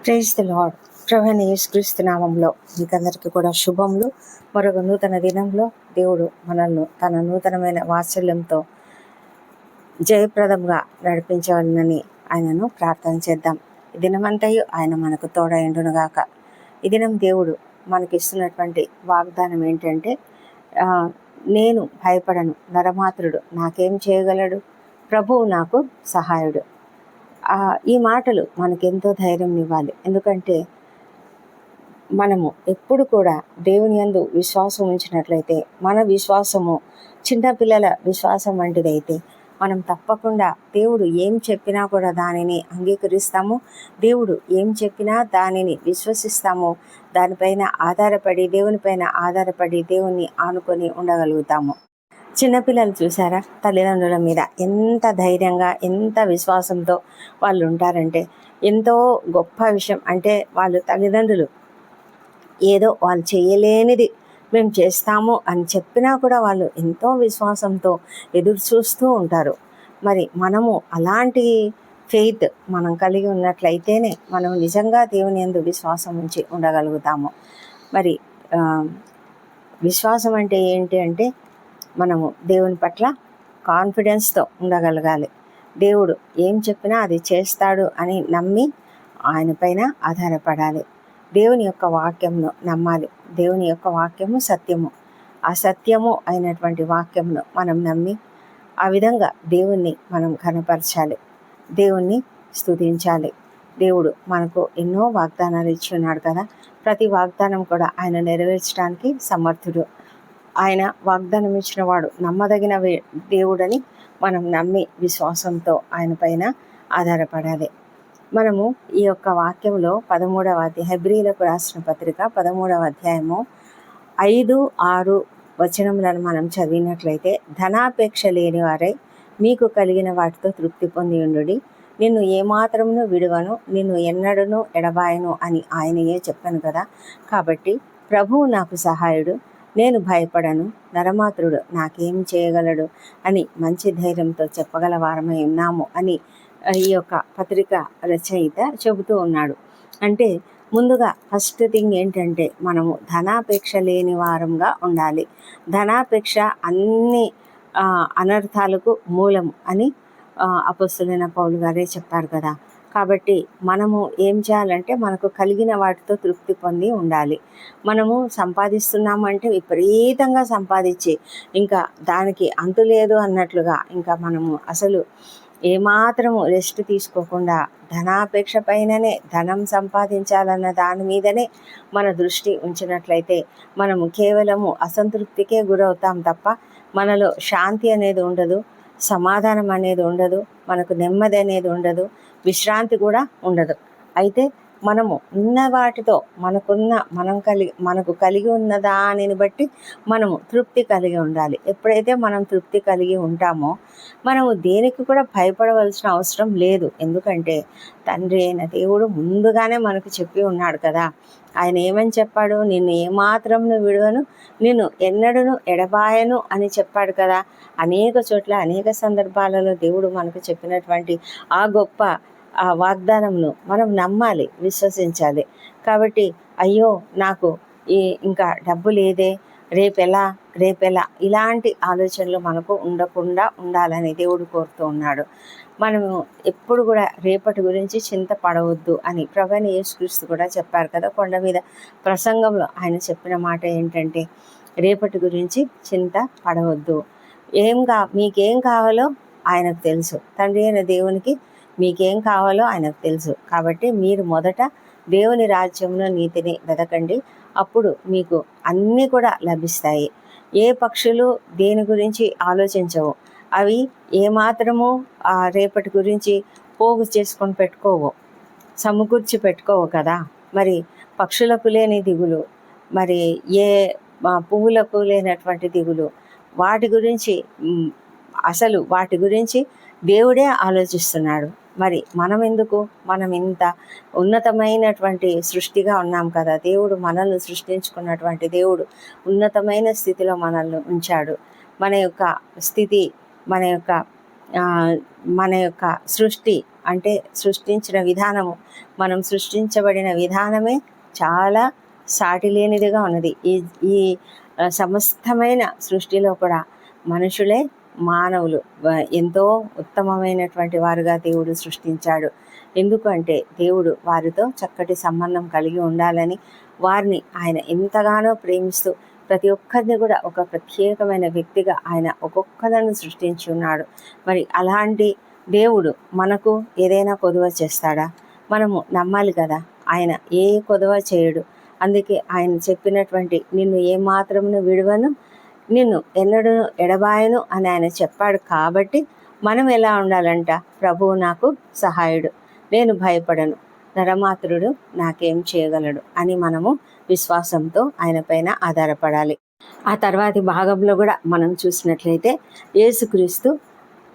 Praise the lord. ప్రభువైన యేసుక్రీస్తు నామంలో మీకందరికీ కూడా శుభములు. మరొక నూతన దినంలో దేవుడు మనల్ని తన నూతనమైన వాత్సల్యంతో జయప్రదంగా నడిపించాలని ఆయనను ప్రార్థన చేద్దాం. ఈ దినమంతయు ఆయన మనకు తోడైండునుగాక. ఈ దినం దేవుడు మనకిస్తున్నటువంటి వాగ్దానం ఏంటంటే, నేను భయపడను, నరమాత్రుడు నాకేం చేయగలడు, ప్రభువు నాకు సహాయుడు. ఈ మాటలు మనకెంతో ధైర్యం ఇవ్వాలి. ఎందుకంటే మనము ఎప్పుడు కూడా దేవుని యందు విశ్వాసం ఉంచినట్లయితే, మన విశ్వాసము చిన్నపిల్లల విశ్వాసం వంటిదైతే మనం తప్పకుండా దేవుడు ఏం చెప్పినా కూడా దానిని అంగీకరిస్తాము. దేవుడు ఏం చెప్పినా దానిని విశ్వసిస్తాము. దానిపైన ఆధారపడి, దేవునిపైన ఆధారపడి, దేవుణ్ణి ఆనుకొని ఉండగలుగుతాము. చిన్నపిల్లలు చూసారా, తల్లిదండ్రుల మీద ఎంత ధైర్యంగా, ఎంత విశ్వాసంతో వాళ్ళు ఉంటారంటే, ఎంతో గొప్ప విషయం. అంటే వాళ్ళు తల్లిదండ్రులు ఏదో వాళ్ళు చేయలేనిది మేము చేస్తాము అని చెప్పినా కూడా వాళ్ళు ఎంతో విశ్వాసంతో ఎదురు చూస్తూ ఉంటారు. మరి మనము అలాంటి ఫెయిత్ మనం కలిగి ఉన్నట్లయితేనే మనం నిజంగా దేవుని యందు విశ్వాసం ఉంచి ఉండగలుగుతాము. మరి విశ్వాసం అంటే ఏంటి అంటే, మనము దేవుని పట్ల కాన్ఫిడెన్స్తో ఉండగలగాలి. దేవుడు ఏం చెప్పినా అది చేస్తాడు అని నమ్మి ఆయన పైన ఆధారపడాలి. దేవుని యొక్క వాక్యంను నమ్మాలి. దేవుని యొక్క వాక్యము సత్యము. ఆ సత్యము అయినటువంటి వాక్యంను మనం నమ్మి ఆ విధంగా దేవుణ్ణి మనం ఘనపరచాలి, దేవుణ్ణి స్తుతించాలి. దేవుడు మనకు ఎన్నో వాగ్దానాలు ఇచ్చి ఉన్నాడు కదా. ప్రతి వాగ్దానం కూడా ఆయన నెరవేర్చడానికి సమర్థుడు. ఆయన వాగ్దానం ఇచ్చిన వాడు నమ్మదగిన దేవుడని మనం నమ్మి విశ్వాసంతో ఆయన పైన ఆధారపడాలి. మనము ఈ యొక్క వాక్యంలో 13వ అధ్యాయం, హెబ్రీలకు రాసిన పత్రిక 13వ అధ్యాయము 5, 6 వచనములను మనం చదివినట్లయితే, ధనాపేక్ష లేని వారై మీకు కలిగిన వాటితో తృప్తి పొంది ఉండుడి, నిన్ను ఏమాత్రమును విడువను, నిన్ను ఎన్నడను ఎడబాయను అని ఆయనయే చెప్పాను కదా. కాబట్టి ప్రభువు నాకు సహాయుడు, నేను భయపడను, నరమాత్రుడు నాకేం చేయగలడు అని మంచి ధైర్యంతో చెప్పగల వారమై ఉన్నాము అని ఈ యొక్క పత్రిక రచయిత చెబుతూ ఉన్నాడు. అంటే ముందుగా ఫస్ట్ థింగ్ ఏంటంటే, మనము ధనాపేక్ష లేని వారంగా ఉండాలి. ధనాపేక్ష అన్ని అనర్థాలకు మూలము అని అపొస్తలుడైన పౌలు గారే చెప్పారు కదా. కాబట్టి మనము ఏం చేయాలంటే, మనకు కలిగిన వాటితో తృప్తి పొంది ఉండాలి. మనము సంపాదిస్తున్నామంటే విపరీతంగా సంపాదించి ఇంకా దానికి అంతు లేదు అన్నట్లుగా ఇంకా మనము అసలు ఏమాత్రము రెస్ట్ తీసుకోకుండా ధనాపేక్ష పైననే, ధనం సంపాదించాలన్న దాని మీదనే మన దృష్టి ఉంచినట్లయితే మనము కేవలము అసంతృప్తికే గురవుతాం తప్ప మనలో శాంతి అనేది ఉండదు, సమాధానం అనేది ఉండదు, మనకు నెమ్మది అనేది ఉండదు, విశ్రాంతి కూడా ఉండదు. అయితే మనము ఉన్న వాటితో మనకు కలిగి ఉన్న దానిని బట్టి మనము తృప్తి కలిగి ఉండాలి. ఎప్పుడైతే మనం తృప్తి కలిగి ఉంటామో మనము దేనికి కూడా భయపడవలసిన అవసరం లేదు. ఎందుకంటే తండ్రి అయిన దేవుడు ముందుగానే మనకు చెప్పి ఉన్నాడు కదా. ఆయన ఏమని చెప్పాడు? నిన్ను ఏమాత్రమును విడువను, నిన్ను ఎన్నడను ఎడబాయను అని చెప్పాడు కదా. అనేక చోట్ల, అనేక సందర్భాలలో దేవుడు మనకు చెప్పినటువంటి ఆ గొప్ప ఆ వాగ్దానంను మనం నమ్మాలి, విశ్వసించాలి. కాబట్టి అయ్యో నాకు ఇంకా డబ్బు లేదే, రేపెలా ఇలాంటి ఆలోచనలు మనకు ఉండకుండా ఉండాలని దేవుడు కోరుతూ ఉన్నాడు. మనము ఎప్పుడు కూడా రేపటి గురించి చింత పడవద్దు అని ప్రభువైన యేసుక్రీస్తు కూడా చెప్పారు కదా. కొండ మీద ప్రసంగంలో ఆయన చెప్పిన మాట ఏంటంటే, రేపటి గురించి చింత పడవద్దు. మీకేం కావాలో ఆయనకు తెలుసు. తండ్రి అయిన దేవునికి మీకేం కావాలో ఆయనకు తెలుసు. కాబట్టి మీరు మొదట దేవుని రాజ్యమును, నీతిని వెతకండి, అప్పుడు మీకు అన్నీ కూడా లభిస్తాయి. ఏ పక్షులు దేని గురించి ఆలోచించవు, అవి ఏమాత్రము రేపటి గురించి పోగు చేసుకొని పెట్టుకోవు, సమకూర్చి పెట్టుకోవు కదా. మరి పక్షులకు లేని దిగులు, మరి ఏ పువ్వులకు లేనటువంటి దిగులు, వాటి గురించి దేవుడే ఆలోచిస్తున్నాడు. మరి మనం ఎందుకు? మనం ఇంత ఉన్నతమైనటువంటి సృష్టిగా ఉన్నాం కదా. దేవుడు మనల్ని సృష్టించుకున్నటువంటి దేవుడు ఉన్నతమైన స్థితిలో మనల్ని ఉంచాడు. మన యొక్క స్థితి, మన యొక్క మన యొక్క సృష్టి అంటే సృష్టించిన విధానము, మనం సృష్టించబడిన విధానమే చాలా సాటి లేనిదిగా ఉన్నది. ఈ ఈ సమస్తమైన సృష్టిలో కూడా మనుషులే మానవులు ఎంతో ఉత్తమమైనటువంటి వారుగా దేవుడు సృష్టించాడు. ఎందుకంటే దేవుడు వారితో చక్కటి సంబంధం కలిగి ఉండాలని, వారిని ఆయన ఎంతగానో ప్రేమిస్తూ ప్రతి ఒక్కరిని కూడా ఒక ప్రత్యేకమైన వ్యక్తిగా ఆయన ఒక్కొక్కరిని సృష్టించి ఉన్నాడు. మరి అలాంటి దేవుడు మనకు ఏదైనా కొదువ చేస్తాడా? మనము నమ్మాలి కదా, ఆయన ఏ కొదువ చేయడు. అందుకే ఆయన చెప్పినటువంటి నిన్ను ఏమాత్రమును విడువను, నిన్ను ఎన్నడూ ఎడబాయను అని ఆయన చెప్పాడు. కాబట్టి మనం ఎలా ఉండాలంట? ప్రభువు నాకు సహాయుడు, నేను భయపడను, నరమాత్రుడు నాకేం చేయగలడు అని మనము విశ్వాసంతో ఆయన పైన ఆధారపడాలి. ఆ తర్వాతి భాగంలో కూడా మనం చూసినట్లయితే యేసుక్రీస్తు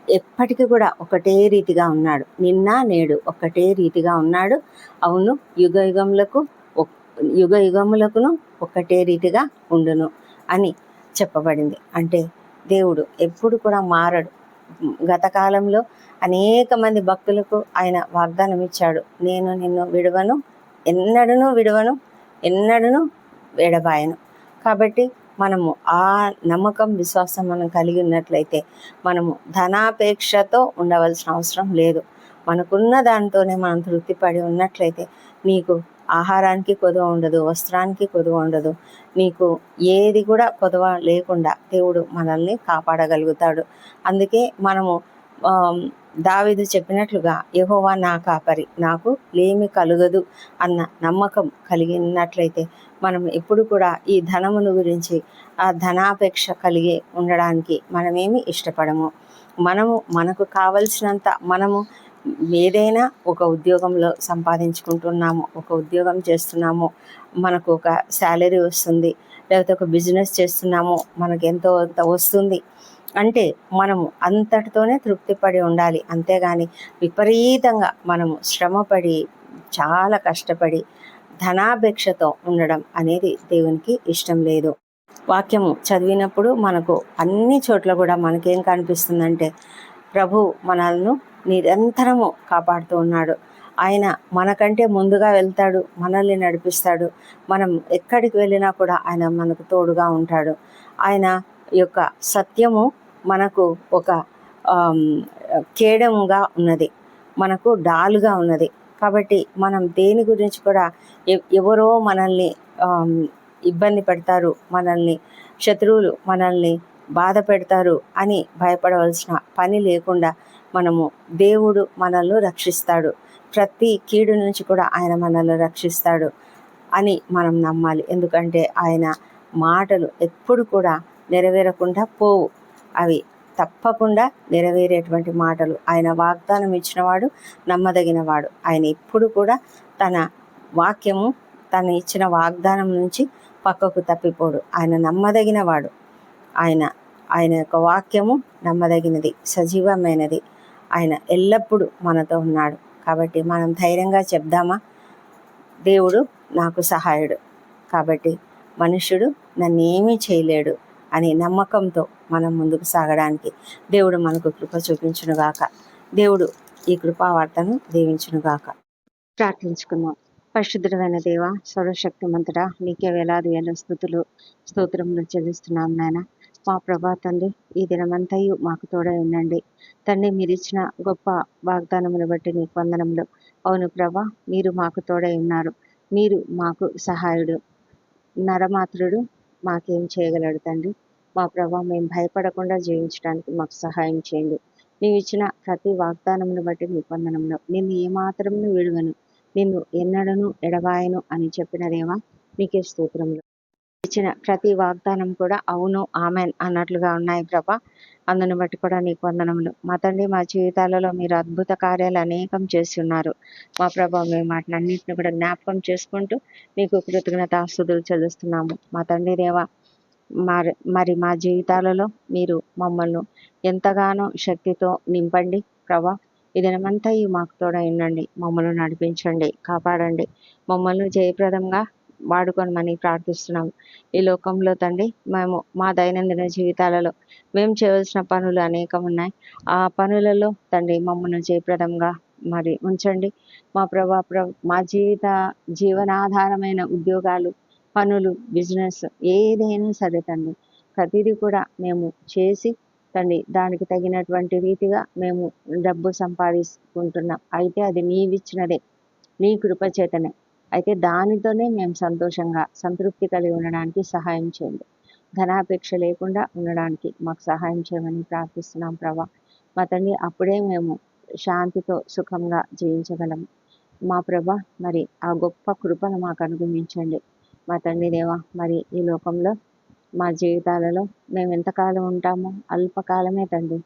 ఎప్పటికీ కూడా ఒకటే రీతిగా ఉన్నాడు. నిన్న నేడు ఒకటే రీతిగా ఉన్నాడు. అవును, యుగ యుగములకును ఒకటే రీతిగా ఉండును అని చెప్పబడింది. అంటే దేవుడు ఎప్పుడు కూడా మారడు. గత కాలంలో అనేక మంది భక్తులకు ఆయన వాగ్దానం ఇచ్చాడు, నేను నిన్ను విడువను, ఎన్నడూను ఎడబాయను. కాబట్టి మనము ఆ నమ్మకం, విశ్వాసం మనం కలిగి ఉన్నట్లయితే మనము ధనాపేక్షతో ఉండవలసిన అవసరం లేదు. మనకున్న దాంతోనే మనం తృప్తిపడి ఉన్నట్లయితే నీకు ఆహారానికి కొదువ ఉండదు, వస్త్రానికి కొదువ ఉండదు. నీకు ఏది కూడా కొదువ లేకుండా దేవుడు మనల్ని కాపాడగలుగుతాడు. అందుకే మనము దావీదు చెప్పినట్లుగా యెహోవా నా కాపరి, నాకు లేమి కలుగదు అన్న నమ్మకం కలిగినట్లయితే మనం ఎప్పుడు కూడా ఈ ధనమును గురించి ఆ ధనాపేక్ష కలిగి ఉండడానికి మనమేమి ఇష్టపడము. మనకు కావలసినంత మనము ఏదైనా ఒక ఉద్యోగంలో సంపాదించుకుంటున్నాము, ఒక ఉద్యోగం చేస్తున్నాము, మనకు ఒక శాలరీ వస్తుంది, లేకపోతే ఒక బిజినెస్ చేస్తున్నాము, మనకు ఎంతో వస్తుంది అంటే మనము అంతటితోనే తృప్తిపడి ఉండాలి. అంతేగాని విపరీతంగా మనము శ్రమపడి చాలా కష్టపడి ధనాపేక్షతో ఉండడం అనేది దేవునికి ఇష్టం లేదు. వాక్యము చదివినప్పుడు మనకు అన్ని చోట్ల కూడా మనకేం కనిపిస్తుందంటే ప్రభు మనల్ని నిరంతరము కాపాడుతూ ఉన్నాడు. ఆయన మనకంటే ముందుగా వెళ్తాడు, మనల్ని నడిపిస్తాడు. మనం ఎక్కడికి వెళ్ళినా కూడా ఆయన మనకు తోడుగా ఉంటాడు. ఆయన యొక్క సత్యము మనకు ఒక కేడముగా ఉన్నది, మనకు డాలుగా ఉన్నది. కాబట్టి మనం దేని గురించి కూడా ఎవరో మనల్ని ఇబ్బంది పెడతారు, మనల్ని శత్రువులు మనల్ని బాధ పెడతారు అని భయపడవలసిన పని లేకుండా మనము దేవుడు మనల్ని రక్షిస్తాడు, ప్రతి కీడు నుంచి కూడా ఆయన మనల్ని రక్షిస్తాడు అని మనం నమ్మాలి. ఎందుకంటే ఆయన మాటలు ఎప్పుడు కూడా నెరవేరకుండా పోవు, అవి తప్పకుండా నెరవేరేటువంటి మాటలు. ఆయన వాగ్దానం ఇచ్చినవాడు, నమ్మదగినవాడు. ఆయన ఎప్పుడు కూడా తన వాక్యము, తను ఇచ్చిన వాగ్దానం నుంచి పక్కకు తప్పిపోడు. ఆయన నమ్మదగినవాడు. ఆయన యొక్క వాక్యము నమ్మదగినది, సజీవమైనది. ఆయన ఎల్లప్పుడూ మనతో ఉన్నాడు. కాబట్టి మనం ధైర్యంగా చెప్దామా, దేవుడు నాకు సహాయుడు, కాబట్టి మనుష్యుడు నన్ను ఏమీ చేయలేడు అనే నమ్మకంతో మనం ముందుకు సాగడానికి దేవుడు మనకు కృప చూపించునుగాక. దేవుడు ఈ కృపావార్తను దీవించునుగాక. ప్రార్థించుకుందాం. పరిశుద్ధుడైన దేవ, సర్వశక్తిమంతుడా, నీకే వేలాది వేల స్తోత్రములు చెల్లిస్తున్నాం నాయన. మా ప్రభా తండ్రి, ఈ దినమంతయు మాకు తోడై ఉండండి తండ్రి. మీరు ఇచ్చిన గొప్ప వాగ్దానములు బట్టి నీకు వందనములు. అవును ప్రభా, మీరు మాకు తోడై ఉన్నారు, మీరు మాకు సహాయుడు, నరమాత్రుడు మాకేం చేయగలడు తండ్రి. మా ప్రభా, మేము భయపడకుండా జీవించడానికి మాకు సహాయం చేయండి. నీవు ఇచ్చిన ప్రతి వాగ్దానమును బట్టి నీకు వందనములు. నిన్ను ఏమాత్రమును విడువను, నిన్ను ఎన్నడను ఎడబాయను అని చెప్పిన దేవా, నీకే స్తోత్రములు. ఇచ్చిన ప్రతి వాగ్దానం కూడా అవును, ఆమెన్ అన్నట్లుగా ఉన్నాయి ప్రభా. అందుని బట్టి కూడా నీకు వందనములు. మా తండ్రి, మా జీవితాలలో మీరు అద్భుత కార్యాలు అనేకం చేసి ఉన్నారు మా ప్రభా. మేము వాటిని అన్నింటిని కూడా జ్ఞాపకం చేసుకుంటూ నీకు కృతజ్ఞతాస్తుతులు చెల్లిస్తున్నాము మా తండ్రి దేవా. మరి మా జీవితాలలో మీరు మమ్మల్ని ఎంతగానో శక్తితో నింపండి ప్రభా. ఈ దినమంతా మాకు తోడై ఉండండి, మమ్మల్ని నడిపించండి, కాపాడండి. మమ్మల్ని జయప్రదంగా వాడుకోనమని ప్రార్థిస్తున్నాం. ఈ లోకంలో తండ్రి మేము మా దైనందిన జీవితాలలో మేము చేయవలసిన పనులు అనేకం ఉన్నాయి. ఆ పనులలో తండ్రి మమ్మల్ని జయప్రదంగా మరి ఉంచండి. మా ప్రభా మా జీవనాధారమైన ఉద్యోగాలు, పనులు, బిజినెస్ ఏదైనా సరే తండ్రి ప్రతిదీ కూడా మేము చేసి తండ్రి దానికి తగినటువంటి రీతిగా మేము డబ్బు సంపాదించుకుంటున్నాం. అయితే అది నీవిచ్చినదే, నీ కృప చేతనే. అయితే దానితోనే మేము సంతోషంగా సంతృప్తి కలిగి ఉండడానికి సహాయం చేయండి. ధనాపేక్ష లేకుండా ఉండడానికి మాకు సహాయం చేయమని ప్రార్థిస్తున్నాం ప్రభా. మా తండ్రి అప్పుడే మేము శాంతితో సుఖంగా జీవించగలము. మా ప్రభా మరి ఆ గొప్ప కృపను మాకు అనుగ్రహించండి. మా తండ్రి దేవా మరి ఈ లోకంలో మా జీవితాలలో మేము ఎంతకాలం ఉంటామో అల్పకాలమే తండ్రి.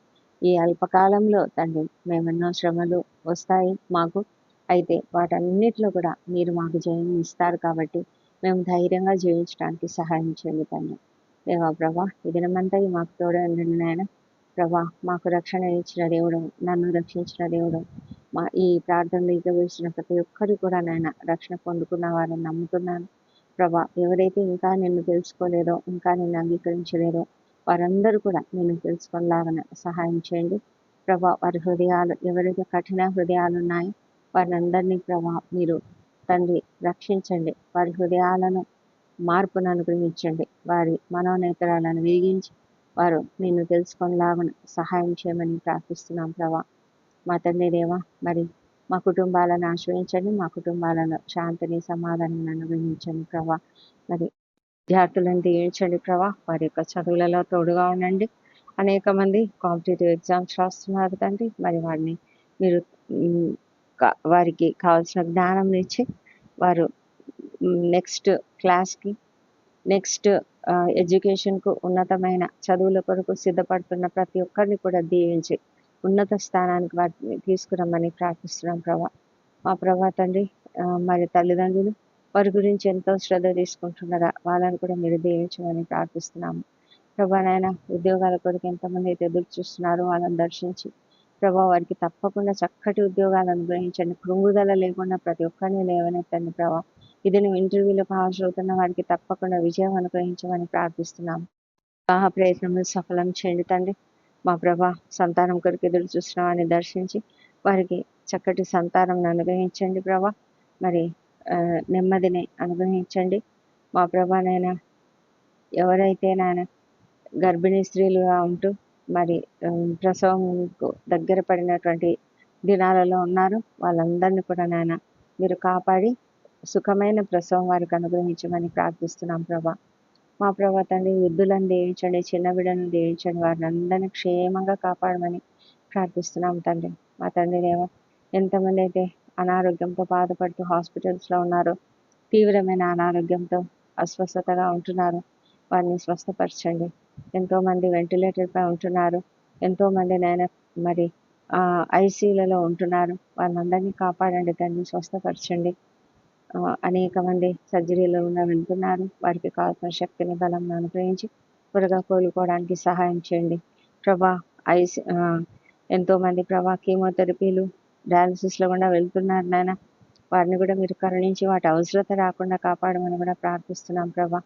ఈ అల్పకాలంలో తండ్రి మేమెన్నో శ్రమలు వస్తాయి మాకు. అయితే వాటన్నిటిలో కూడా మీరు మాకు జయం ఇస్తారు కాబట్టి మేము ధైర్యంగా జీవించడానికి సహాయం చేయండి తండ్రి. దేవా ప్రభా ఈ దినమంతా మాకు తోడే ఉండండి నాయన. ప్రభా మాకు రక్షణ ఇచ్చిన దేవుడు, నన్ను రక్షించిన దేవుడు, మా ఈ ప్రార్థనలు ఎగవేసిన ప్రతి ఒక్కరు కూడా నాయన రక్షణ పొందుకున్న వారని నమ్ముతున్నాను ప్రభా. ఎవరైతే ఇంకా నిన్ను తెలుసుకోలేదో, ఇంకా నిన్ను అంగీకరించలేదో వారందరూ కూడా నిన్ను తెలుసుకునేలాగా సహాయం చేయండి ప్రభా. వారి హృదయాలు ఎవరైతే కఠిన హృదయాలు ఉన్నాయో వారందరినీ ప్రభా మీరు తండ్రి రక్షించండి. వారి హృదయాలను మార్పును అనుగ్రహించండి. వారి మనోనేతరాలను వెలిగించి వారు నిన్ను తెలుసుకునేలాగా సహాయం చేయమని ప్రార్థిస్తున్నాం ప్రభా. మా తండ్రి దేవా మరి మా కుటుంబాలను ఆశ్రయించండి. మా కుటుంబాలను శాంతిని, సమాధానం అనుగ్రహించండి ప్రభా. మరి విద్యార్థులను దీవించండి ప్రభా. వారి యొక్క చదువులలో తోడుగా ఉండండి. అనేక మంది కాంపిటేటివ్ ఎగ్జామ్స్ రాస్తున్నారు తండ్రి. మరి వారిని మీరు వారికి కావాల్సిన జ్ఞానం ఇచ్చి వారు నెక్స్ట్ క్లాస్కి, నెక్స్ట్ ఎడ్యుకేషన్కు, ఉన్నతమైన చదువుల కొరకు సిద్ధపడుతున్న ప్రతి ఒక్కరిని కూడా దీవించి ఉన్నత స్థానానికి వారిని తీసుకురమ్మని ప్రార్థిస్తున్నాం ప్రభా. మా ప్రభా తండ్రి మరి తల్లిదండ్రులు వారి గురించి ఎంతో శ్రద్ధ తీసుకుంటున్నారా వాళ్ళని కూడా మీరు దీవించమని ప్రార్థిస్తున్నాము ప్రభా. నాయన ఉద్యోగాల కొరకు ఎంతమంది అయితే ఎదురు చూస్తున్నారో వాళ్ళని దర్శించి ప్రభా వారికి తప్పకుండా చక్కటి ఉద్యోగాలు అనుగ్రహించండి. కృంగుదల లేకుండా ప్రతి ఒక్కరిని లేవనెత్తండి ప్రభా. ఇది నువ్వు ఇంటర్వ్యూలకు హాజరవుతున్న వారికి తప్పకుండా విజయం అనుగ్రహించమని ప్రార్థిస్తున్నాము. వివాహ ప్రయత్నములు సఫలం చేయండి తండ్రి. మా ప్రభా సంతానం కొరకు ఎదురు చూసిన వారిని దర్శించి వారికి చక్కటి సంతానం అనుగ్రహించండి ప్రభా. మరి నెమ్మదిని అనుగ్రహించండి మా ప్రభానైనా. ఎవరైతే నాయన గర్భిణీ స్త్రీలుగా ఉంటూ మరి ప్రసవంకు దగ్గర పడినటువంటి దినాలలో ఉన్నారు వాళ్ళందరినీ కూడా నాయన మీరు కాపాడి సుఖమైన ప్రసవం వారికి అనుగ్రహించమని ప్రార్థిస్తున్నాం ప్రభా. మా ప్రభా తండ్రి వృద్ధులను దీవించండి, చిన్న బిడ్డలను దీవించండి, వారిని అందరినీ క్షేమంగా కాపాడమని ప్రార్థిస్తున్నాం తండ్రి. మా తండ్రి దేవా ఎంతమంది అయితే అనారోగ్యంతో బాధపడుతూ హాస్పిటల్స్లో ఉన్నారో, తీవ్రమైన అనారోగ్యంతో అస్వస్థతగా ఉంటున్నారు, వారిని స్వస్థపరచండి. ఎంతోమంది వెంటిలేటర్పై ఉంటున్నారు, ఎంతోమంది నాయన మరి ఐసీయూలలో ఉంటున్నారు, వాళ్ళందరినీ కాపాడండి తండ్రి, స్వస్థపరచండి. అనేక మంది సర్జరీలో వెళ్తున్నారు, వారికి కావాల్సిన శక్తిని బలం అనుగ్రహించి త్వరగా కోలుకోవడానికి సహాయం చేయండి ప్రభా. ఎంతోమంది ప్రభా కీమోథెరపీలు, డయాలసిస్లో కూడా వెళ్తున్నారు నాయన, వారిని కూడా మీరు కరుణించి వాటి అవసరత రాకుండా కాపాడమని కూడా ప్రార్థిస్తున్నాం ప్రభా.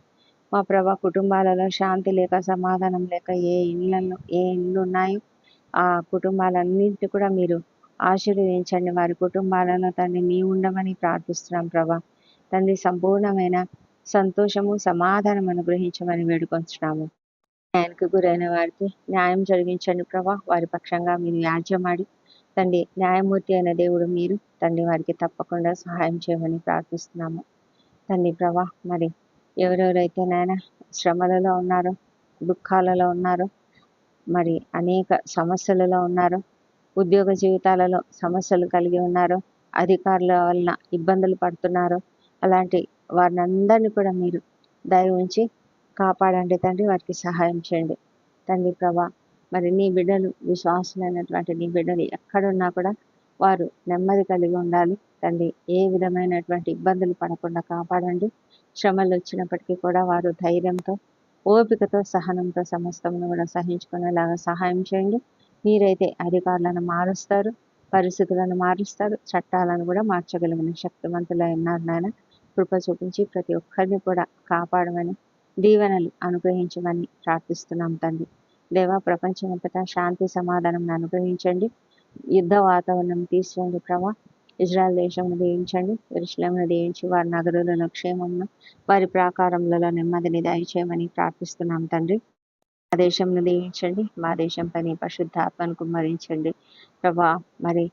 మా ప్రభా కుటుంబాలలో శాంతి లేక, సమాధానం లేక ఏ ఇండ్లు ఉన్నాయో ఆ కుటుంబాలన్నింటి కూడా మీరు ఆశీర్వదించండి. వారి కుటుంబాలలో తండ్రి మీ ఉండమని ప్రార్థిస్తున్నాం ప్రభా. తండ్రి సంపూర్ణమైన సంతోషము, సమాధానం అనుగ్రహించమని వేడుకొంచున్నాము. న్యాయానికి గురైన వారికి న్యాయం జరిగించండి ప్రభా. వారి పక్షంగా మీరు వ్యాజ్యమాడి తండ్రి న్యాయమూర్తి అయిన దేవుడు మీరు తండ్రి, వారికి తప్పకుండా సహాయం చేయమని ప్రార్థిస్తున్నాము తండ్రి ప్రభా. మరి ఎవరెవరైతే నాయన శ్రమలలో ఉన్నారో, దుఃఖాలలో ఉన్నారో, మరి అనేక సమస్యలలో ఉన్నారో, ఉద్యోగ జీవితాలలో సమస్యలు కలిగి ఉన్నారో, అధికారుల వలన ఇబ్బందులు పడుతున్నారో, అలాంటి వారిని అందరినీ కూడా మీరు దయ ఉంచి కాపాడండి తండ్రి, వారికి సహాయం చేయండి తండ్రి ప్రభా. మరి నీ బిడ్డలు, విశ్వాసులైనటువంటి నీ బిడ్డలు ఎక్కడున్నా కూడా వారు నెమ్మది కలిగి ఉండాలి తండ్రి. ఏ విధమైనటువంటి ఇబ్బందులు పడకుండా కాపాడండి. శ్రమలు వచ్చినప్పటికీ కూడా వారు ధైర్యంతో, ఓపికతో, సహనంతో సమస్తమును కూడా సహించుకునేలాగా సహాయం చేయండి. మీరైతే అధికారులను మారుస్తారు, పరిస్థితులను మారుస్తారు, చట్టాలను కూడా మార్చగలిగిన శక్తివంతులై ఉన్నారు నాయన. కృప చూపించి ప్రతి ఒక్కరిని కూడా కాపాడమని, దీవెనలు అనుగ్రహించమని ప్రార్థిస్తున్నాం తండ్రి. దేవా, ప్రపంచమంతటా శాంతి సమాధానం అనుగ్రహించండి. యుద్ధ వాతావరణం తీసివేయండి ప్రభా. ఇజ్రాయెల్ దేశంను దీవించండి, యెరూషలేమును దీవించి వారి నగరులలో క్షేమమును, వారి ప్రాకారములలో నెమ్మదిని దయచేయమని ప్రార్థిస్తున్నాం తండ్రి. మా దేశంను దీవించండి, మా దేశంపై నీ పరిశుద్ధాత్మను కుమ్మరించండి ప్రభా. మరి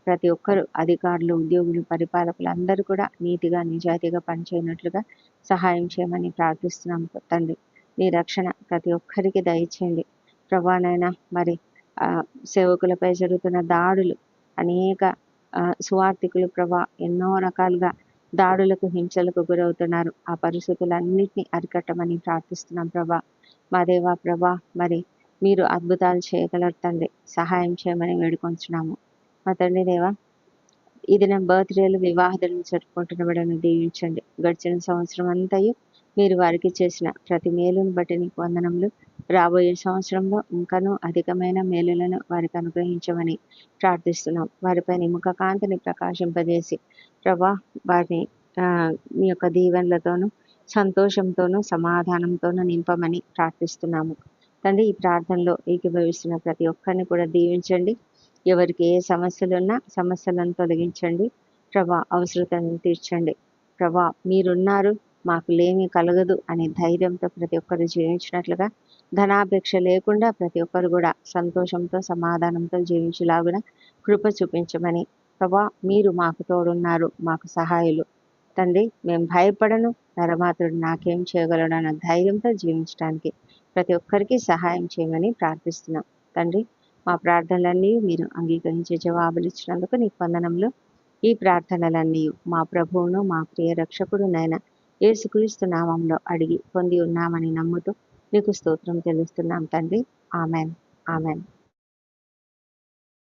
ప్రతి ఒక్కరు అధికారులు, ఉద్యోగులు, పరిపాలకులు అందరూ కూడా నీతిగా నిజాయితీగా పనిచేయనట్లుగా సహాయం చేయమని ప్రార్థిస్తున్నాం తండ్రి. నీ రక్షణ ప్రతి ఒక్కరికి దయచేయండి ప్రభానైనా. మరి సేవకులపై జరుగుతున్న దాడులు, అనేక సువార్థికులు ప్రభా ఎన్నో రకాలుగా దాడులకు, హింసలకు గురవుతున్నారు. ఆ పరిస్థితులన్నిటినీ అరికట్టమని ప్రార్థిస్తున్నాం ప్రభా. మా దేవా ప్రభా, మరి మీరు అద్భుతాలు చేయగలరు తండ్రి, సహాయం చేయమని వేడుకొంచున్నాము. మా తండ్రి దేవా, ఈ దినం బర్త్డేలు, వివాహాలను జరుపుకుంటున్న బిడ్డలను దీవించండి. గడిచిన సంవత్సరం అంతయు మీరు వారికి చేసిన ప్రతి మేలును బట్టి నీకు వందనములు. రాబోయే సంవత్సరంలో ఇంకనూ అధికమైన మేలులను వారికి అనుగ్రహించమని ప్రార్థిస్తున్నాం. వారిపై నీ ముఖ కాంతిని ప్రకాశింపజేసి ప్రభా, వారిని మీ యొక్క దీవెనలతోనూ, సంతోషంతోనూ, సమాధానంతోనూ నింపమని ప్రార్థిస్తున్నాము తండ్రి. ఈ ప్రార్థనలో ఏకీభవిస్తున్న ప్రతి ఒక్కరిని కూడా దీవించండి. ఎవరికి ఏ సమస్యలున్నా సమస్యలను తొలగించండి ప్రభా. అవసరతను తీర్చండి ప్రభా. మీరున్నారు, మాకు లేమి కలగదు అనే ధైర్యంతో ప్రతి ఒక్కరు జీవించినట్లుగా, ధనాపేక్ష లేకుండా ప్రతి ఒక్కరు కూడా సంతోషంతో, సమాధానంతో జీవించేలాగున కృప చూపించమని ప్రభా. మీరు మాకు తోడున్నారు, మాకు సహాయులు తండ్రి. మేము భయపడను, నరమాత్రుడు నాకేం చేయగలడు అన్న ధైర్యంతో జీవించడానికి ప్రతి ఒక్కరికి సహాయం చేయమని ప్రార్థిస్తున్నాం తండ్రి. మా ప్రార్థనలన్నీ మీరు అంగీకరించే జవాబులు ఇచ్చినందుకు నీకు వందనములు. ఈ ప్రార్థనలన్నీ మా ప్రభువును, మా ప్రియ రక్షకుడు నైనా యేసుక్రీస్తు నామంలో అడిగి పొంది ఉన్నామని నమ్ముతూ నీకు స్తోత్రం తెలుస్తున్నాం తండ్రి. Amen, amen.